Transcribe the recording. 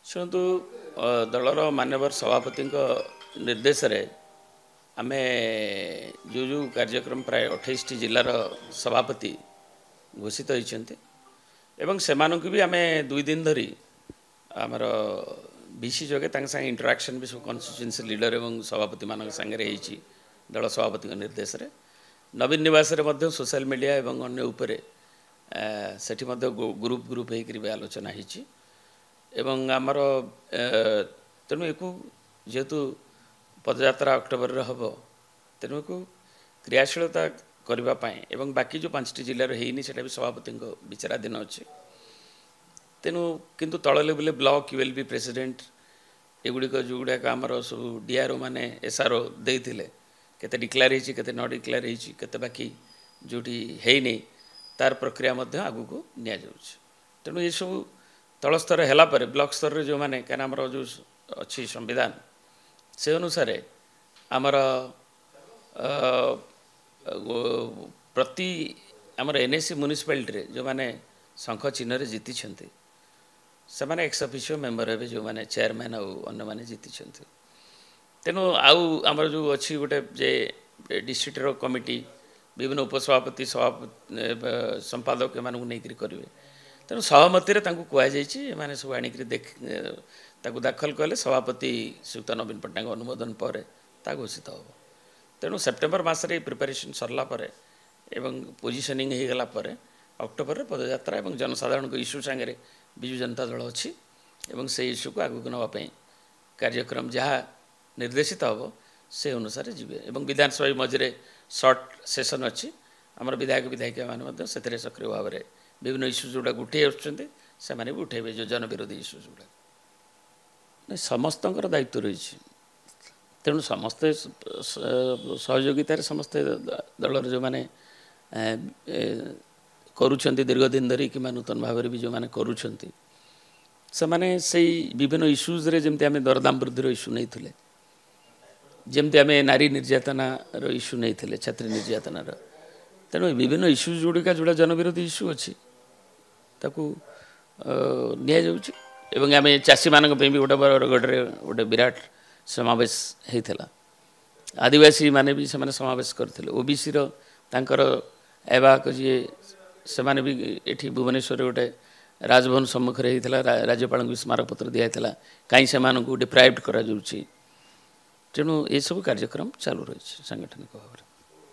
शुणु दलर मानवर सभापति निर्देश रे आमे जो जो कार्यक्रम प्राय 28 जिलार सभापति घोषित होती एवं सेमानक भी आमे 2 दिन धरी आमर बीसी जगह संगे इंटराक्शन भी सब कन्स्टिट्यूएंसी लीडर एवं सभापति मान संगे दल सभापति निर्देश रे नवीन निवास रे मध्य सोशल मीडिया एवं अन्य उपरे सेठी मध्य ग्रुप ग्रुप होकर आलोचना होती एवं आमर तेणु एक जेहेतु पदयात्रा अक्टोबर हम तेणु एक क्रियाशीलता करने एवं बाकी जो 5टी जिलार होनी से भी सभापति विचाराधीन अच्छे तेणु किंतु तल लेवल ब्लॉक यूएलबी प्रेसिडेंट एगुड़िक जो गुड़ाक आमर सब डीआरओ माने एसआरओ देते केते डिक्लेयर होती केते न डिक्लेयर होती केते बाकी जोटी है नहीं तार प्रक्रिया आगू को नि तेणु ये सब तल स्तर है ब्लॉक स्तर जो मैंने क्या आमर जो अच्छी संविधान से अनुसार आमर प्रति आमर एनएसी म्युनिसिपालिटी जो मैंने शंख चिन्ह जीति से मैंने एक्स ऑफिशियो मेंबर हे जो मैंने चेयरमैन आने मैंने जीति तेणु आमर जो अच्छी गोटे जे डिस्ट्रिक्ट कमिटी विभिन्न उपसभापति सभापति संपादक एम नहीं करेंगे तेणु सहमति कहुई सब आणिक दाखल कले सभापति श्रीयुक्त नवीन पट्टनायक अनुमोदन पर घोषित हो तेणु सेप्टेम्बर मसरे प्रिपेरेसन सरला एवं पोजिशनिंग हो गला अक्टोबर पदयात्रा एवं जनसाधारण को इश्यू सांगे विजु जनता दल अच्छी एवं से इश्यू को आगू नापी कार्यक्रम जहाँ निर्देशित हम से अनुसार जी एवं विधानसभा मझे सर्ट सेसन अच्छी आमर विधायक विधायिका मैंने से सक्रिय भाव में विभिन्न इश्यूज गुड़ा उठे आसमें भी उठेबे जो जन विरोधी इश्यूज गुड़ा नहीं समस्त दायित्व रही तेणु समस्ते सहयोगितार समस्ते दलर जो मैंने करुँच दीर्घ दिन धरी कि नूतन भाव भी जो मैंने करुँच से विभिन्न इश्यूज रे जमती आम दरदाम वृद्धि इश्यू नहीं थे जमती आम नारी निर्यातनार इश्यू नहीं थे छात्री निर्यातनार तेणु विभिन्न इश्यूज गुड़िका जोड़ा जनविरोधी इश्यू अच्छी ताकू नि आम चाषी मान भी गोटे बरगढ़ गोटे विराट समावेश होता आदिवासी माने भी से समावेश करते ओबीसी रर एवाक जी से माने भी ये भुवनेश्वर गोटे राजभवन सम्मुख में होता राज्यपाल भी स्मारकपत्र दिखाई कहीं से डिप्राइव्ड करा तेणु ये सब कार्यक्रम चालू रही सांगठनिक भाव में।